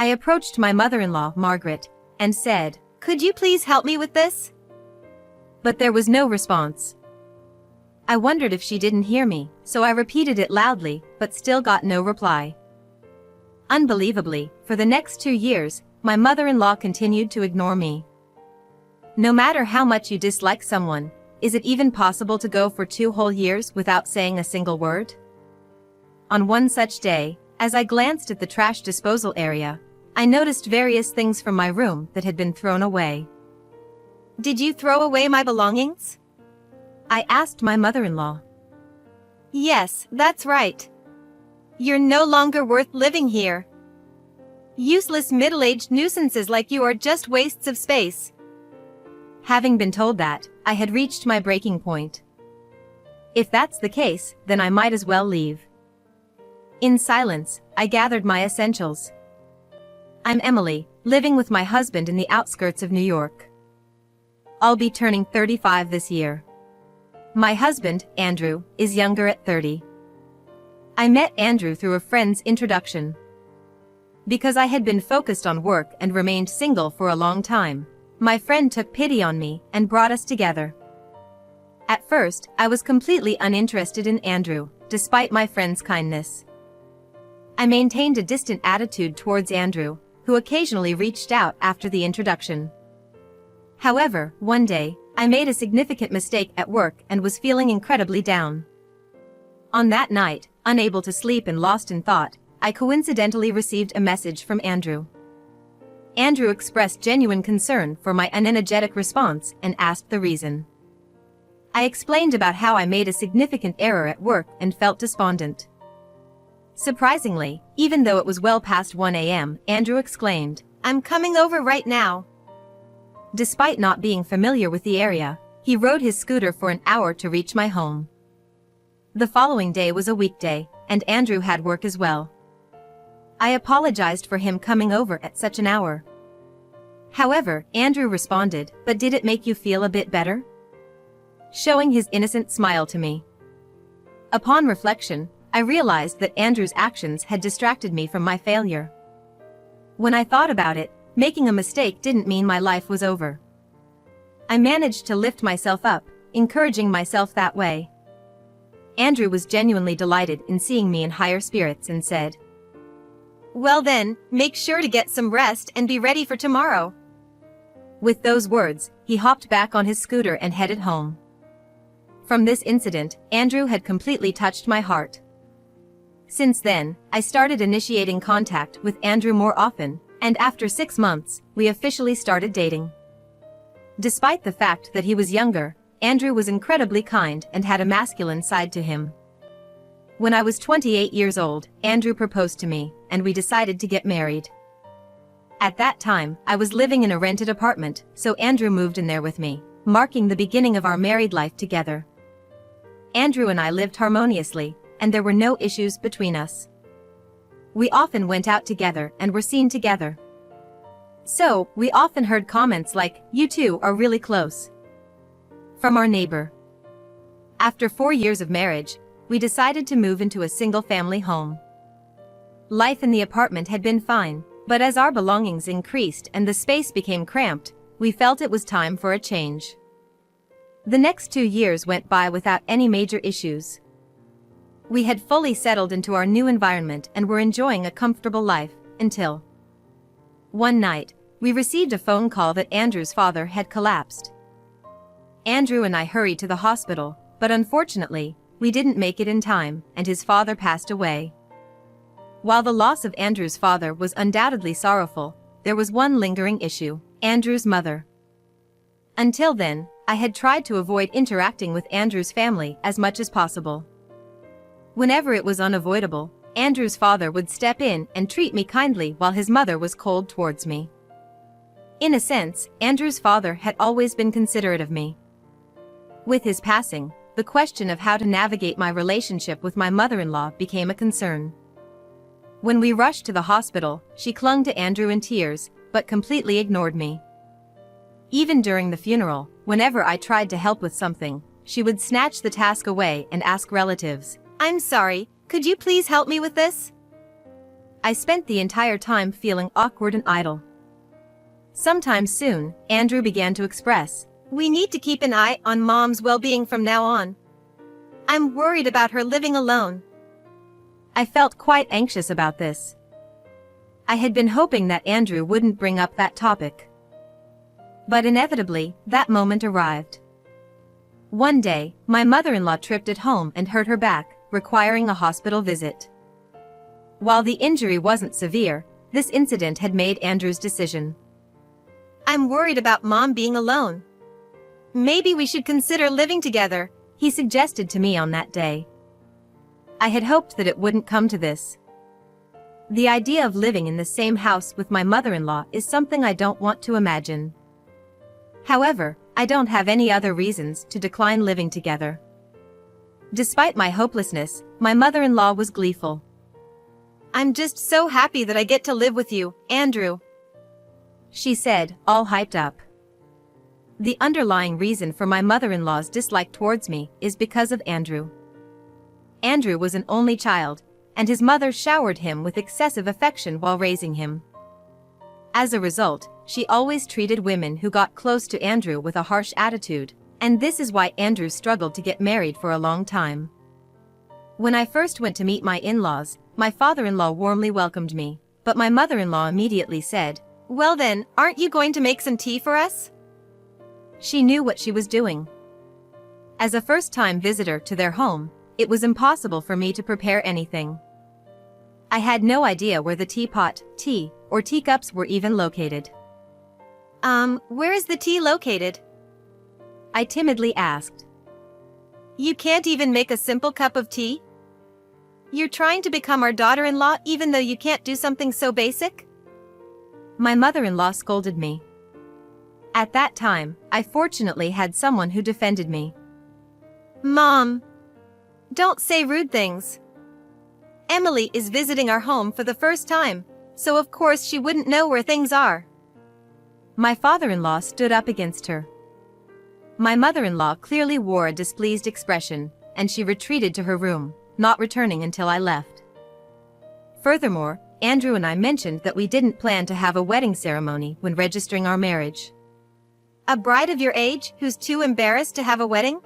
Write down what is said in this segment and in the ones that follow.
I approached my mother-in-law, Margaret, and said, "Could you please help me with this?" But there was no response. I wondered if she didn't hear me, so I repeated it loudly, but still got no reply. Unbelievably, for the next 2 years, my mother-in-law continued to ignore me. No matter how much you dislike someone, is it even possible to go for 2 whole years without saying a single word? On one such day, as I glanced at the trash disposal area, I noticed various things from my room that had been thrown away. "Did you throw away my belongings?" I asked my mother-in-law. "Yes, that's right. You're no longer worth living here. Useless middle-aged nuisances like you are just wastes of space." Having been told that, I had reached my breaking point. If that's the case, then I might as well leave. In silence, I gathered my essentials. I'm Emily, living with my husband in the outskirts of New York. I'll be turning 35 this year. My husband, Andrew, is younger at 30. I met Andrew through a friend's introduction. Because I had been focused on work and remained single for a long time, my friend took pity on me and brought us together. At first, I was completely uninterested in Andrew, despite my friend's kindness. I maintained a distant attitude towards Andrew, who occasionally reached out after the introduction. However, one day, I made a significant mistake at work and was feeling incredibly down. On that night, unable to sleep and lost in thought, I coincidentally received a message from Andrew. Andrew expressed genuine concern for my unenergetic response and asked the reason. I explained about how I made a significant error at work and felt despondent. Surprisingly, even though it was well past 1 a.m., Andrew exclaimed, "I'm coming over right now." Despite not being familiar with the area, he rode his scooter for an hour to reach my home. The following day was a weekday, and Andrew had work as well. I apologized for him coming over at such an hour. However, Andrew responded, "But did it make you feel a bit better?" Showing his innocent smile to me. Upon reflection, I realized that Andrew's actions had distracted me from my failure. When I thought about it, making a mistake didn't mean my life was over. I managed to lift myself up, encouraging myself that way. Andrew was genuinely delighted in seeing me in higher spirits and said, "Well then, make sure to get some rest and be ready for tomorrow." With those words, he hopped back on his scooter and headed home. From this incident, Andrew had completely touched my heart. Since then, I started initiating contact with Andrew more often, and after 6 months, we officially started dating. Despite the fact that he was younger, Andrew was incredibly kind and had a masculine side to him. When I was 28 years old, Andrew proposed to me, and we decided to get married. At that time, I was living in a rented apartment, so Andrew moved in there with me, marking the beginning of our married life together. Andrew and I lived harmoniously, and there were no issues between us. We often went out together and were seen together. So, we often heard comments like, "You two are really close," from our neighbor. After 4 years of marriage, we decided to move into a single-family home. Life in the apartment had been fine, but as our belongings increased and the space became cramped, we felt it was time for a change. The next 2 years went by without any major issues. We had fully settled into our new environment and were enjoying a comfortable life, until one night, we received a phone call that Andrew's father had collapsed. Andrew and I hurried to the hospital, but unfortunately, we didn't make it in time, and his father passed away. While the loss of Andrew's father was undoubtedly sorrowful, there was one lingering issue: Andrew's mother. Until then, I had tried to avoid interacting with Andrew's family as much as possible. Whenever it was unavoidable, Andrew's father would step in and treat me kindly while his mother was cold towards me. In a sense, Andrew's father had always been considerate of me. With his passing, the question of how to navigate my relationship with my mother-in-law became a concern. When we rushed to the hospital, she clung to Andrew in tears, but completely ignored me. Even during the funeral, whenever I tried to help with something, she would snatch the task away and ask relatives, "I'm sorry, could you please help me with this?" I spent the entire time feeling awkward and idle. Sometime soon, Andrew began to express, "We need to keep an eye on Mom's well-being from now on. I'm worried about her living alone." I felt quite anxious about this. I had been hoping that Andrew wouldn't bring up that topic. But inevitably, that moment arrived. One day, my mother-in-law tripped at home and hurt her back, requiring a hospital visit. While the injury wasn't severe, this incident had made Andrew's decision. "I'm worried about Mom being alone. Maybe we should consider living together," he suggested to me on that day. I had hoped that it wouldn't come to this. The idea of living in the same house with my mother-in-law is something I don't want to imagine. However, I don't have any other reasons to decline living together. Despite my hopelessness, my mother-in-law was gleeful. "I'm just so happy that I get to live with you, Andrew," she said, all hyped up. The underlying reason for my mother-in-law's dislike towards me is because of Andrew. Andrew was an only child, and his mother showered him with excessive affection while raising him. As a result, she always treated women who got close to Andrew with a harsh attitude, and this is why Andrew struggled to get married for a long time. When I first went to meet my in-laws, my father-in-law warmly welcomed me, but my mother-in-law immediately said, "Well then, aren't you going to make some tea for us?" She knew what she was doing. As a first-time visitor to their home, it was impossible for me to prepare anything. I had no idea where the teapot, tea, or teacups were even located. Where is the tea located?" I timidly asked. "You can't even make a simple cup of tea? You're trying to become our daughter-in-law even though you can't do something so basic?" My mother-in-law scolded me. At that time, I fortunately had someone who defended me. "Mom, don't say rude things. Emily is visiting our home for the first time, so of course she wouldn't know where things are." My father-in-law stood up against her. My mother-in-law clearly wore a displeased expression, and she retreated to her room, not returning until I left. Furthermore, Andrew and I mentioned that we didn't plan to have a wedding ceremony when registering our marriage. "A bride of your age who's too embarrassed to have a wedding?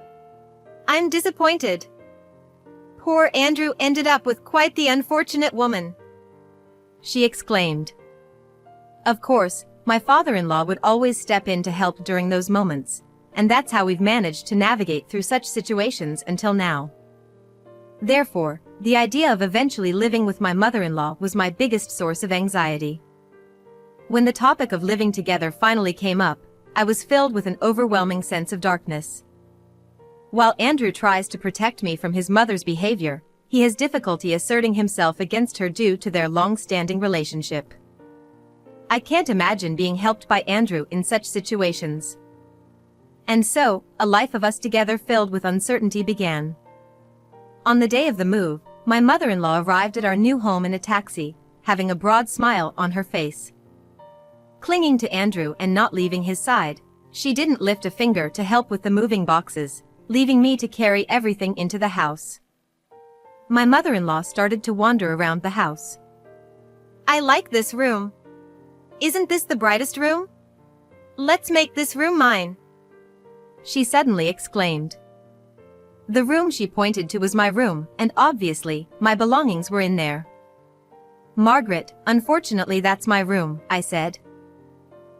I'm disappointed. Poor Andrew ended up with quite the unfortunate woman," she exclaimed. Of course, my father-in-law would always step in to help during those moments, and that's how we've managed to navigate through such situations until now. Therefore, the idea of eventually living with my mother-in-law was my biggest source of anxiety. When the topic of living together finally came up, I was filled with an overwhelming sense of darkness. While Andrew tries to protect me from his mother's behavior, he has difficulty asserting himself against her due to their long-standing relationship. I can't imagine being helped by Andrew in such situations. And so, a life of us together filled with uncertainty began. On the day of the move, my mother-in-law arrived at our new home in a taxi, having a broad smile on her face. Clinging to Andrew and not leaving his side, she didn't lift a finger to help with the moving boxes, leaving me to carry everything into the house. My mother-in-law started to wander around the house. "I like this room. Isn't this the brightest room? Let's make this room mine," she suddenly exclaimed. The room she pointed to was my room, and obviously, my belongings were in there. "Margaret, unfortunately that's my room," I said.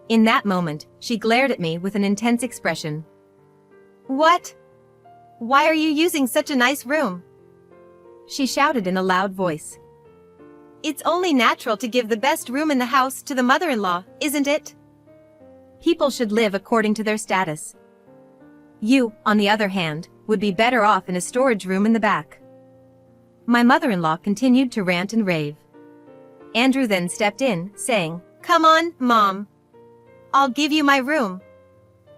In that moment, she glared at me with an intense expression. "What? Why are you using such a nice room?" she shouted in a loud voice. "It's only natural to give the best room in the house to the mother-in-law, isn't it? People should live according to their status. You, on the other hand, would be better off in a storage room in the back." My mother-in-law continued to rant and rave. Andrew then stepped in, saying, "Come on, Mom. I'll give you my room.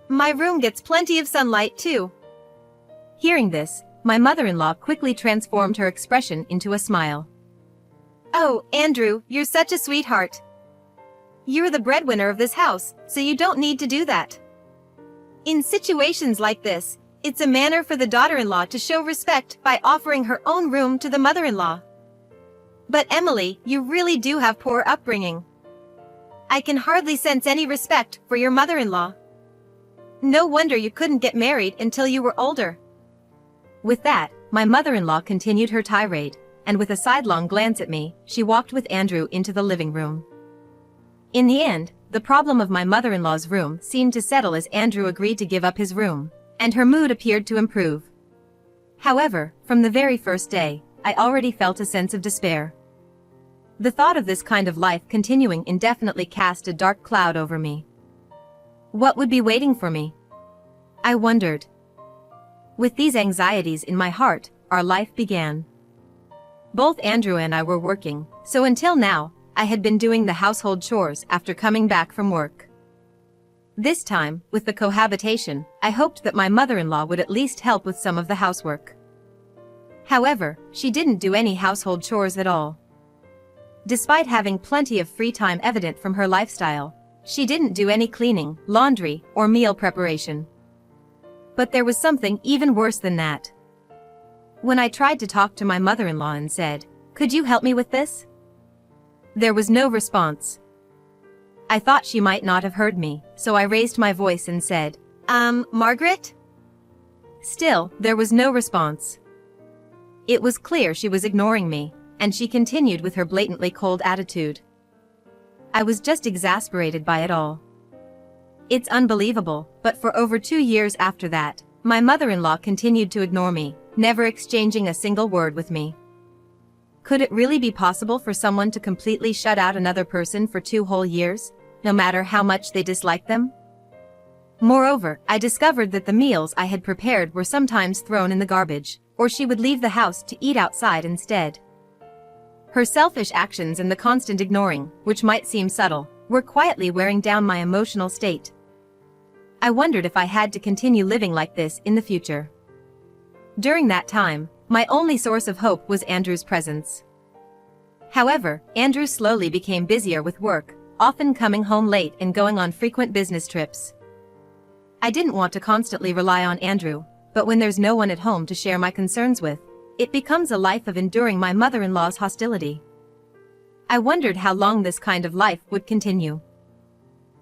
My room gets plenty of sunlight too." Hearing this, my mother-in-law quickly transformed her expression into a smile. "Oh, Andrew, you're such a sweetheart. You're the breadwinner of this house, so you don't need to do that. In situations like this, it's a manner for the daughter-in-law to show respect by offering her own room to the mother-in-law." But Emily, you really do have poor upbringing. I can hardly sense any respect for your mother-in-law. No wonder you couldn't get married until you were older. With that, my mother-in-law continued her tirade, and with a sidelong glance at me, she walked with Andrew into the living room. In the end, the problem of my mother-in-law's room seemed to settle as Andrew agreed to give up his room, and her mood appeared to improve. However, from the very first day, I already felt a sense of despair. The thought of this kind of life continuing indefinitely cast a dark cloud over me. What would be waiting for me? I wondered. With these anxieties in my heart, our life began. Both Andrew and I were working, so until now, I had been doing the household chores after coming back from work. This time, with the cohabitation, I hoped that my mother-in-law would at least help with some of the housework. However, she didn't do any household chores at all. Despite having plenty of free time evident from her lifestyle, she didn't do any cleaning, laundry, or meal preparation. But there was something even worse than that. When I tried to talk to my mother-in-law and said, "Could you help me with this?" there was no response. I thought she might not have heard me, so I raised my voice and said, Margaret?" Still, there was no response. It was clear she was ignoring me, and she continued with her blatantly cold attitude. I was just exasperated by it all. It's unbelievable, but for over 2 years after that, my mother-in-law continued to ignore me, never exchanging a single word with me. Could it really be possible for someone to completely shut out another person for 2 whole years, no matter how much they disliked them? Moreover, I discovered that the meals I had prepared were sometimes thrown in the garbage, or she would leave the house to eat outside instead. Her selfish actions and the constant ignoring, which might seem subtle, were quietly wearing down my emotional state. I wondered if I had to continue living like this in the future. During that time, my only source of hope was Andrew's presence. However, Andrew slowly became busier with work, often coming home late and going on frequent business trips. I didn't want to constantly rely on Andrew, but when there's no one at home to share my concerns with, it becomes a life of enduring my mother-in-law's hostility. I wondered how long this kind of life would continue.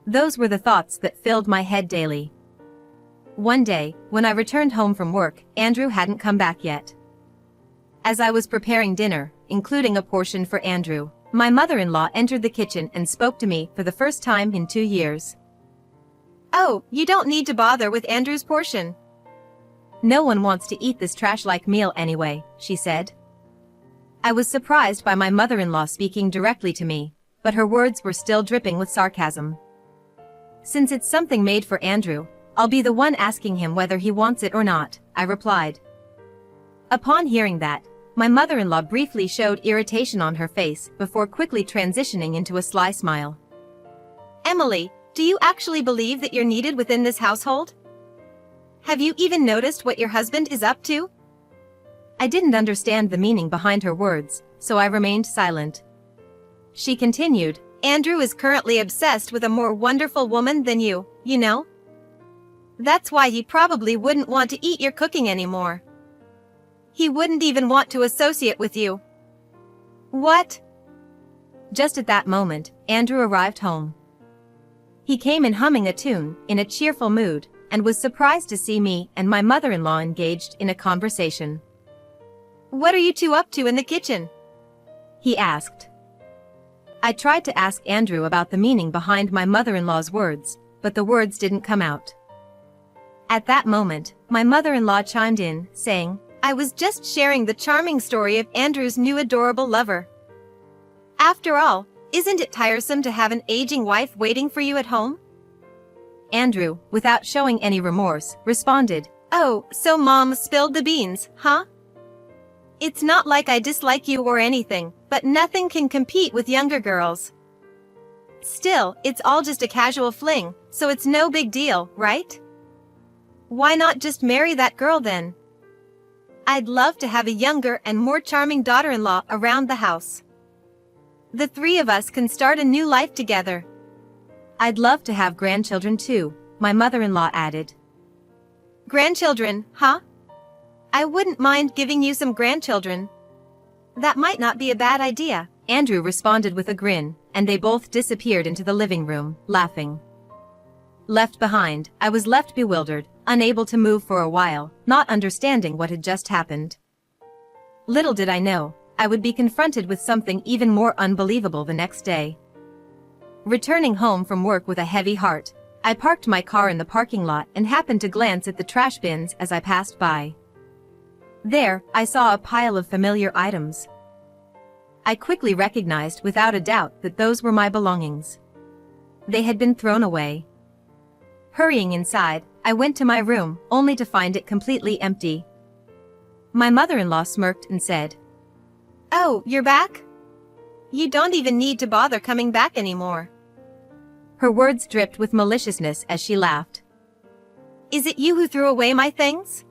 Those were the thoughts that filled my head daily. One day, when I returned home from work, Andrew hadn't come back yet. As I was preparing dinner, including a portion for Andrew, my mother-in-law entered the kitchen and spoke to me for the first time in 2 years. "Oh, you don't need to bother with Andrew's portion. No one wants to eat this trash-like meal anyway," she said. I was surprised by my mother-in-law speaking directly to me, but her words were still dripping with sarcasm. "Since it's something made for Andrew, I'll be the one asking him whether he wants it or not," I replied. Upon hearing that, my mother-in-law briefly showed irritation on her face before quickly transitioning into a sly smile. "Emily, do you actually believe that you're needed within this household? Have you even noticed what your husband is up to?" I didn't understand the meaning behind her words, so I remained silent. She continued, "Andrew is currently obsessed with a more wonderful woman than you know? That's why he probably wouldn't want to eat your cooking anymore. He wouldn't even want to associate with you." "What?" Just at that moment, Andrew arrived home. He came in humming a tune, in a cheerful mood, and was surprised to see me and my mother-in-law engaged in a conversation. "What are you two up to in the kitchen?" he asked. I tried to ask Andrew about the meaning behind my mother-in-law's words, but the words didn't come out. At that moment, my mother-in-law chimed in, saying, "I was just sharing the charming story of Andrew's new adorable lover. After all, isn't it tiresome to have an aging wife waiting for you at home?" Andrew, without showing any remorse, responded, "Oh, so Mom spilled the beans, huh? It's not like I dislike you or anything, but nothing can compete with younger girls. Still, it's all just a casual fling, so it's no big deal, right? Why not just marry that girl then? I'd love to have a younger and more charming daughter-in-law around the house. The 3 of us can start a new life together." "I'd love to have grandchildren too," my mother-in-law added. "Grandchildren, huh? I wouldn't mind giving you some grandchildren. That might not be a bad idea, Andrew responded with a grin, and they both disappeared into the living room, laughing. Left behind, I was left bewildered, unable to move for a while, not understanding what had just happened. Little did I know, I would be confronted with something even more unbelievable the next day. Returning home from work with a heavy heart, I parked my car in the parking lot and happened to glance at the trash bins as I passed by. There, I saw a pile of familiar items. I quickly recognized without a doubt that those were my belongings. They had been thrown away. Hurrying inside, I went to my room, only to find it completely empty. My mother-in-law smirked and said, "Oh, you're back? You don't even need to bother coming back anymore." Her words dripped with maliciousness as she laughed. "Is it you who threw away my things?"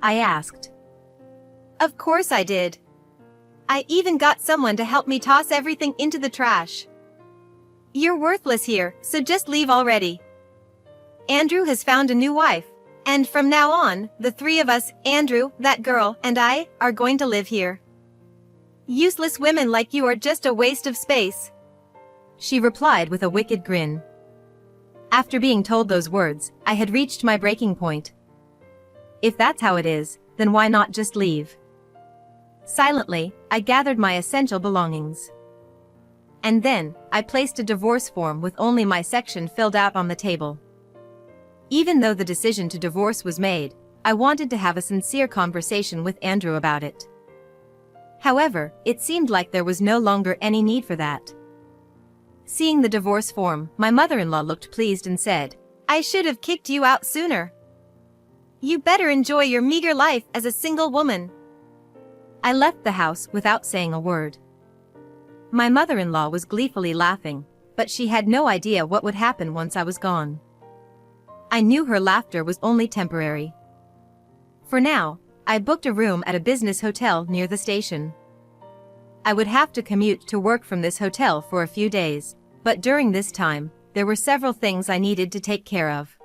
I asked. "Of course I did. I even got someone to help me toss everything into the trash. You're worthless here, so just leave already. Andrew has found a new wife, and from now on, the three of us, Andrew, that girl, and I, are going to live here. Useless women like you are just a waste of space," she replied with a wicked grin. After being told those words, I had reached my breaking point. If that's how it is, then why not just leave? Silently, I gathered my essential belongings. And then, I placed a divorce form with only my section filled out on the table. Even though the decision to divorce was made, I wanted to have a sincere conversation with Andrew about it. However, it seemed like there was no longer any need for that. Seeing the divorce form, my mother-in-law looked pleased and said, "I should have kicked you out sooner. You better enjoy your meager life as a single woman." I left the house without saying a word. My mother-in-law was gleefully laughing, but she had no idea what would happen once I was gone. I knew her laughter was only temporary. For now, I booked a room at a business hotel near the station. I would have to commute to work from this hotel for a few days, but during this time, there were several things I needed to take care of.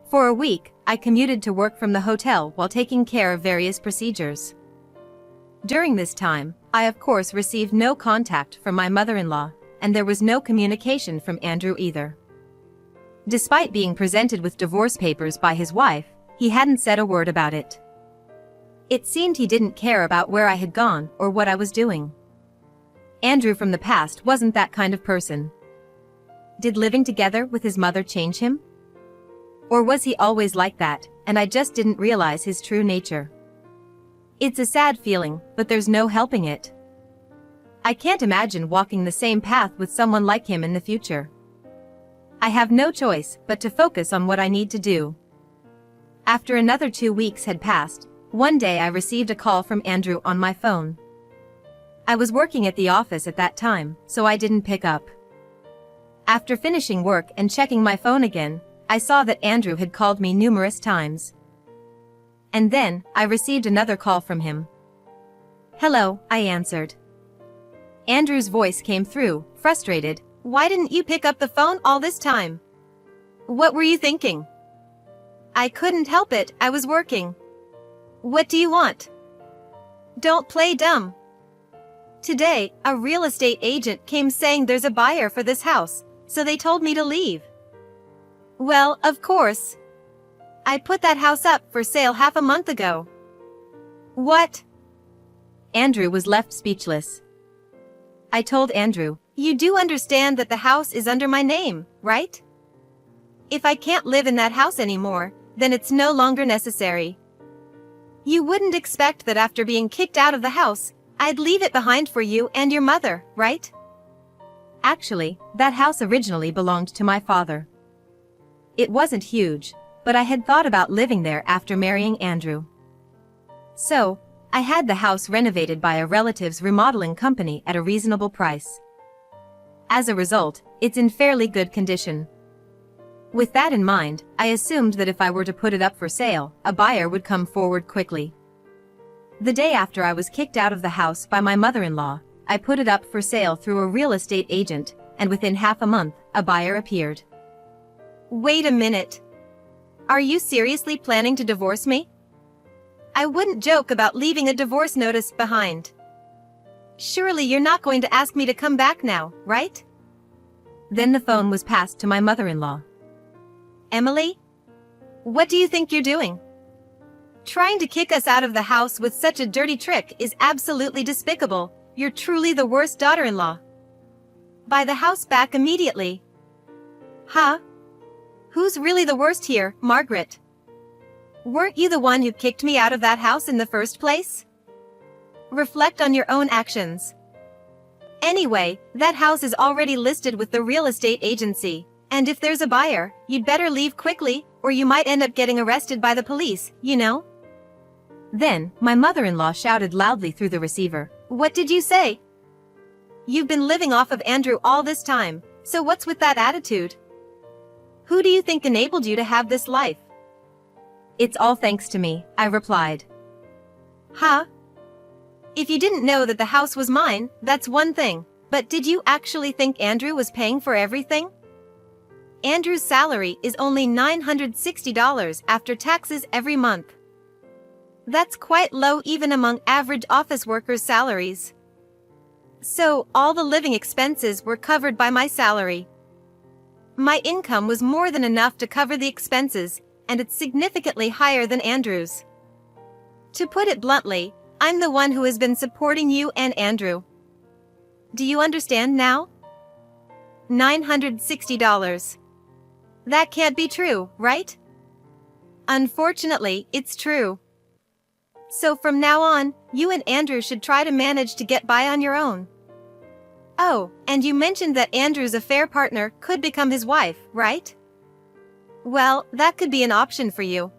For a week, I commuted to work from the hotel while taking care of various procedures. During this time, I of course received no contact from my mother-in-law, and there was no communication from Andrew either. Despite being presented with divorce papers by his wife, he hadn't said a word about it. It seemed he didn't care about where I had gone or what I was doing. Andrew from the past wasn't that kind of person. Did living together with his mother change him? Or was he always like that, and I just didn't realize his true nature? It's a sad feeling, but there's no helping it. I can't imagine walking the same path with someone like him in the future. I have no choice but to focus on what I need to do. After another 2 weeks had passed, one day I received a call from Andrew on my phone. I was working at the office at that time, so I didn't pick up. After finishing work and checking my phone again, I saw that Andrew had called me numerous times. And then, I received another call from him. "Hello," I answered. Andrew's voice came through, frustrated. "Why didn't you pick up the phone all this time? What were you thinking?" "I couldn't help it, I was working." "What do you want?" "Don't play dumb. Today, a real estate agent came saying there's a buyer for this house, so they told me to leave." "Well, of course. I put that house up for sale half a month ago." "What?" Andrew was left speechless. I told Andrew, "You do understand that the house is under my name, right? If I can't live in that house anymore, then it's no longer necessary. You wouldn't expect that after being kicked out of the house, I'd leave it behind for you and your mother, right?" Actually, that house originally belonged to my father. It wasn't huge, but I had thought about living there after marrying Andrew. So, I had the house renovated by a relative's remodeling company at a reasonable price. As a result, it's in fairly good condition. With that in mind, I assumed that if I were to put it up for sale, a buyer would come forward quickly. The day after I was kicked out of the house by my mother-in-law, I put it up for sale through a real estate agent, and within half a month, a buyer appeared. "Wait a minute. Are you seriously planning to divorce me?" I wouldn't joke about leaving a divorce notice behind. Surely you're not going to ask me to come back now, right? Then the phone was passed to my mother-in-law. Emily? What do you think you're doing? Trying to kick us out of the house with such a dirty trick is absolutely despicable. You're truly the worst daughter-in-law. Buy the house back immediately. Huh? Who's really the worst here, Margaret? Weren't you the one who kicked me out of that house in the first place? Reflect on your own actions. Anyway, that house is already listed with the real estate agency, and if there's a buyer, you'd better leave quickly, or you might end up getting arrested by the police, you know? Then, my mother-in-law shouted loudly through the receiver. What did you say? You've been living off of Andrew all this time, so what's with that attitude? Who do you think enabled you to have this life? It's all thanks to me, I replied. Huh? If you didn't know that the house was mine, that's one thing, but did you actually think Andrew was paying for everything? Andrew's salary is only $960 after taxes every month. That's quite low even among average office workers' salaries. So, all the living expenses were covered by my salary. My income was more than enough to cover the expenses, and it's significantly higher than Andrew's. To put it bluntly, I'm the one who has been supporting you and Andrew. Do you understand now? $960. That can't be true, right? Unfortunately, it's true. So from now on, you and Andrew should try to manage to get by on your own. Oh, and you mentioned that Andrew's affair partner could become his wife, right? Well, that could be an option for you.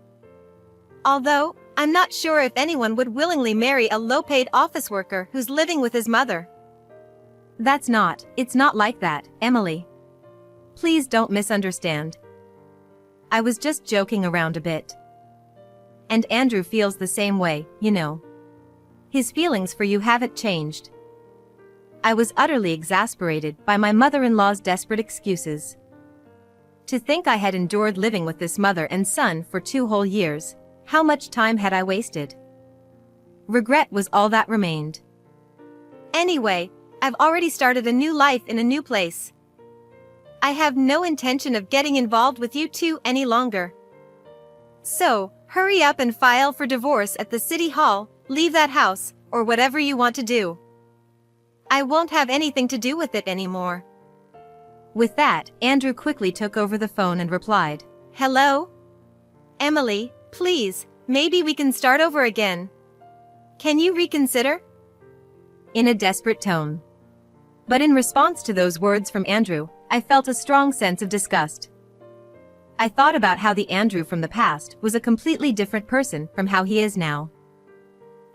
Although, I'm not sure if anyone would willingly marry a low-paid office worker who's living with his mother. It's not like that, Emily. Please don't misunderstand. I was just joking around a bit. And Andrew feels the same way, you know. His feelings for you haven't changed. I was utterly exasperated by my mother-in-law's desperate excuses. To think I had endured living with this mother and son for 2 whole years, how much time had I wasted? Regret was all that remained. Anyway, I've already started a new life in a new place. I have no intention of getting involved with you two any longer. So, hurry up and file for divorce at the city hall, leave that house, or whatever you want to do. I won't have anything to do with it anymore. With that, Andrew quickly took over the phone and replied, Hello? Emily, please, maybe we can start over again. Can you reconsider? In a desperate tone. But in response to those words from Andrew, I felt a strong sense of disgust. I thought about how the Andrew from the past was a completely different person from how he is now.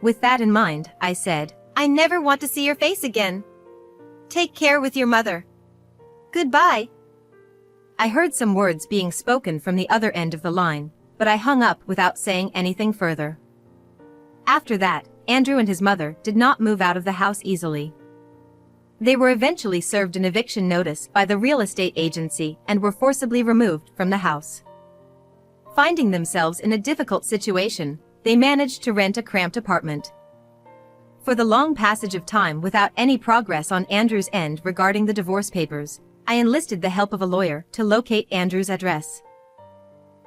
With that in mind, I said, I never want to see your face again. Take care with your mother. Goodbye. I heard some words being spoken from the other end of the line, but I hung up without saying anything further. After that, Andrew and his mother did not move out of the house easily. They were eventually served an eviction notice by the real estate agency and were forcibly removed from the house. Finding themselves in a difficult situation, they managed to rent a cramped apartment. For the long passage of time without any progress on Andrew's end regarding the divorce papers, I enlisted the help of a lawyer to locate Andrew's address.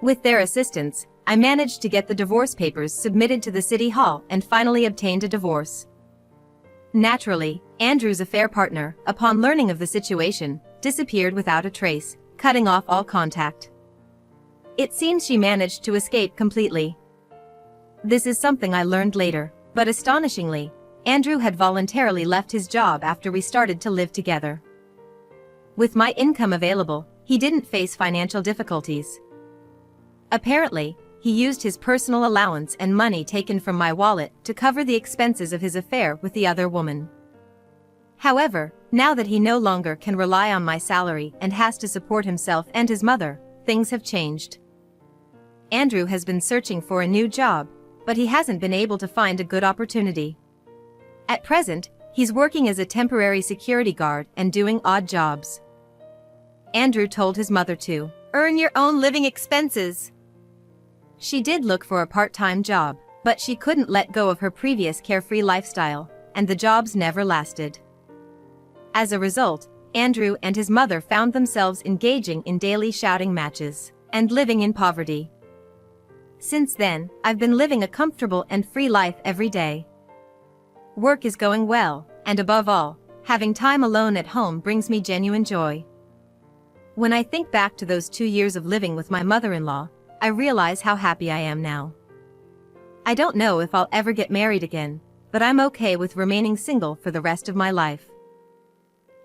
With their assistance, I managed to get the divorce papers submitted to the city hall and finally obtained a divorce. Naturally, Andrew's affair partner, upon learning of the situation, disappeared without a trace, cutting off all contact. It seems she managed to escape completely. This is something I learned later, but astonishingly, Andrew had voluntarily left his job after we started to live together. With my income available, he didn't face financial difficulties. Apparently, he used his personal allowance and money taken from my wallet to cover the expenses of his affair with the other woman. However, now that he no longer can rely on my salary and has to support himself and his mother, things have changed. Andrew has been searching for a new job, but he hasn't been able to find a good opportunity. At present, he's working as a temporary security guard and doing odd jobs. Andrew told his mother to earn your own living expenses. She did look for a part-time job, But she couldn't let go of her previous carefree lifestyle, and the jobs never lasted. As a result, Andrew and his mother found themselves engaging in daily shouting matches and living in poverty. Since then, I've been living a comfortable and free life every day. Work is going well, and above all, having time alone at home brings me genuine joy. When I think back to those 2 years of living with my mother-in-law, I realize how happy I am now. I don't know if I'll ever get married again, but I'm okay with remaining single for the rest of my life.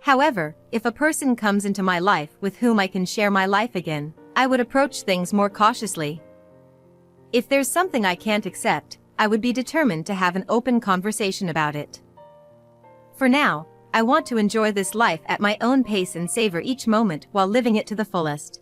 However, if a person comes into my life with whom I can share my life again, I would approach things more cautiously. If there's something I can't accept, I would be determined to have an open conversation about it. For now, I want to enjoy this life at my own pace and savor each moment while living it to the fullest.